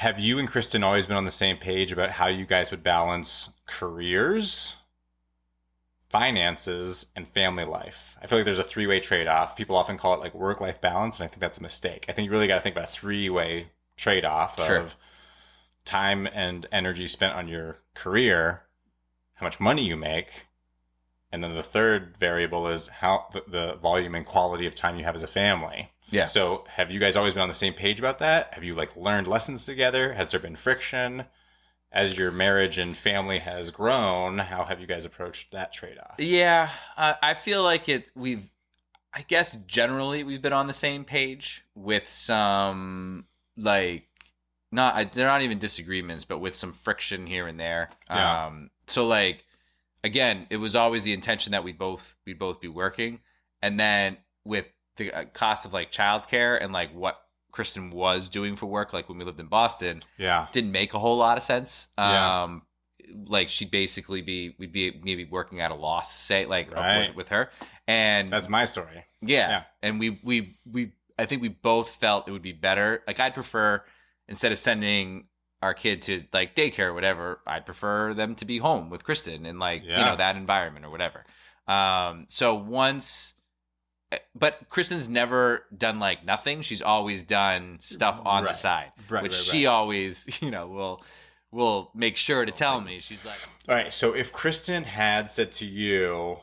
Have you and Kristen always been on the same page about how you guys would balance careers, finances, and family life? I feel like there's a three-way trade-off. People often call it like work-life balance, and I think that's a mistake. I think you really got to think about a three-way trade-off of time and energy spent on your career, how much money you make, and then the third variable is how the volume and quality of time you have as a family. Yeah. So have you guys always been on the same page about that? Have you like learned lessons together? Has there been friction? As your marriage and family has grown, how have you guys approached that trade-off? Yeah, I feel like I guess generally we've been on the same page with some like, they're not even disagreements, but with some friction here and there. Yeah. So like, again, it was always the intention that we'd both be working, and then with the cost of like childcare and like what Kristen was doing for work, like when we lived in Boston, didn't make a whole lot of sense. Like we'd be maybe working at a loss, say like with her, and that's my story. Yeah. And we I think we both felt it would be better. Like I'd prefer, instead of sending our kid to like daycare or whatever, I'd prefer them to be home with Kristen and like, that environment or whatever. But Kristen's never done like nothing. She's always done stuff on the side, which she always, will make sure to tell me. She's like, all right. So if Kristen had said to you,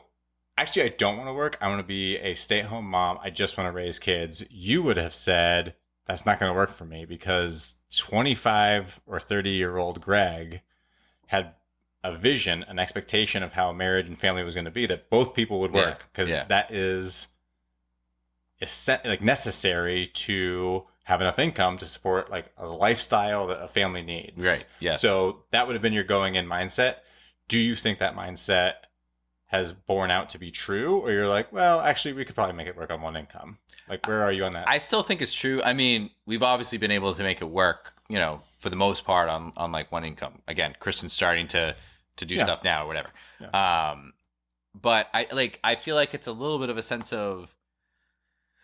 actually, I don't want to work. I want to be a stay-at-home mom. I just want to raise kids. You would have said, that's not going to work for me, because 25 or 30-year-old Greg had a vision, an expectation of how marriage and family was going to be, that both people would work, because that is like necessary to have enough income to support like a lifestyle that a family needs. Right. Yes. So that would have been your going in mindset. Do you think that mindset has borne out to be true, or you're like, well, actually we could probably make it work on one income? Like, where are you on that? I still think it's true. I mean, we've obviously been able to make it work, for the most part on like one income. Again, Kristen's starting to do stuff now or whatever. Yeah. But I feel like it's a little bit of a sense of,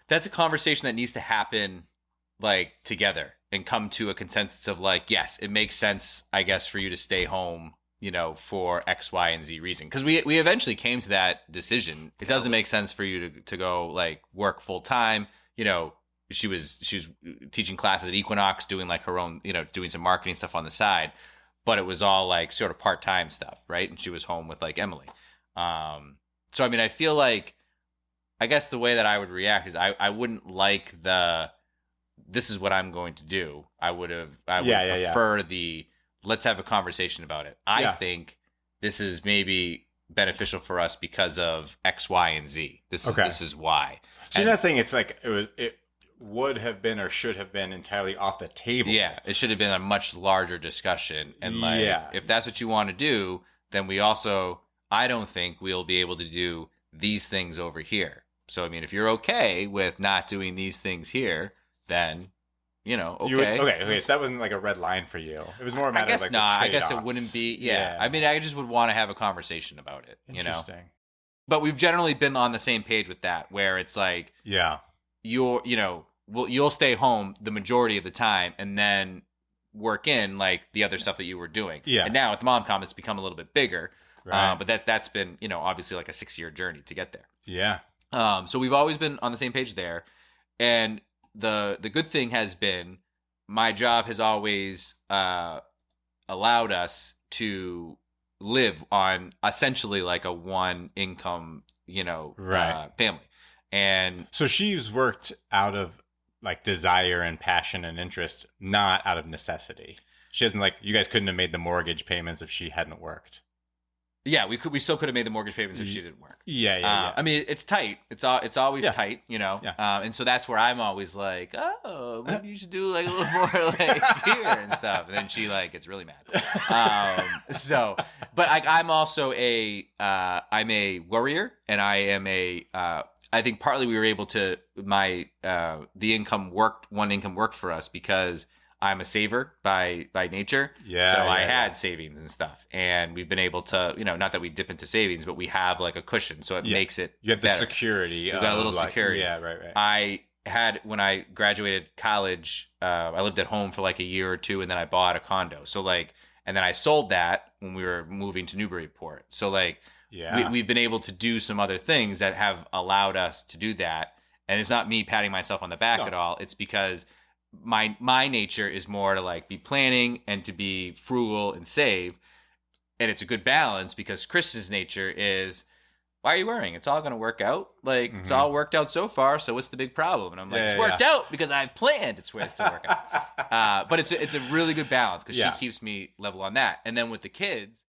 that's a conversation that needs to happen like together and come to a consensus of like, yes, it makes sense, I guess, for you to stay home, for X, Y, and Z reason. Because we eventually came to that decision. It doesn't make sense for you to go like work full time. She was teaching classes at Equinox, doing like her own, doing some marketing stuff on the side, but it was all like sort of part-time stuff, right? And she was home with like Emily. So I mean, I feel like, I guess the way that I would react is I wouldn't like this is what I'm going to do. I would prefer let's have a conversation about it. I think this is maybe beneficial for us because of X, Y, and Z. This is why. So you're not saying it's like it would have been or should have been entirely off the table. Yeah, it should have been a much larger discussion. And like, if that's what you want to do, then I don't think we'll be able to do these things over here. So, I mean, if you're okay with not doing these things here, then, okay. Okay, so that wasn't like a red line for you. It was more a matter of like I guess it wouldn't be, I mean, I just would want to have a conversation about it, Interesting. But we've generally been on the same page with that, where it's like, you'll stay home the majority of the time and then work in like the other stuff that you were doing. Yeah. And now with MomComm, it's become a little bit bigger. Right. But that's been, obviously like a 6-year journey to get there. Yeah. So we've always been on the same page there. And the good thing has been, my job has always allowed us to live on essentially like a one income, family. And so she's worked out of like desire and passion and interest, not out of necessity. She doesn't like, you guys couldn't have made the mortgage payments if she hadn't worked. Yeah, we still could have made the mortgage payments if she didn't work. Yeah. I mean, it's tight. It's always tight, Yeah. And so that's where I'm always like, oh, maybe you should do like a little more like here and stuff. And then she like gets really mad. But I'm also I'm a worrier, and I am I think partly we were able to one income worked for us because I'm a saver by nature. Yeah. So I had savings and stuff. And we've been able to, not that we dip into savings, but we have like a cushion. So it makes it You have better. the security. You've got a little security. Yeah, right. I had, when I graduated college, I lived at home for like a year or two, and then I bought a condo. So like, and then I sold that when we were moving to Newburyport. So like, we've been able to do some other things that have allowed us to do that. And it's not me patting myself on the back at all. It's because my nature is more to like be planning and to be frugal and save. And it's a good balance because Kristen's nature is, why are you worrying? It's all going to work out. Like, it's all worked out so far, so what's the big problem? And I'm like, it's worked out because I've planned it's to work out. But it's a really good balance because she keeps me level on that. And then with the kids,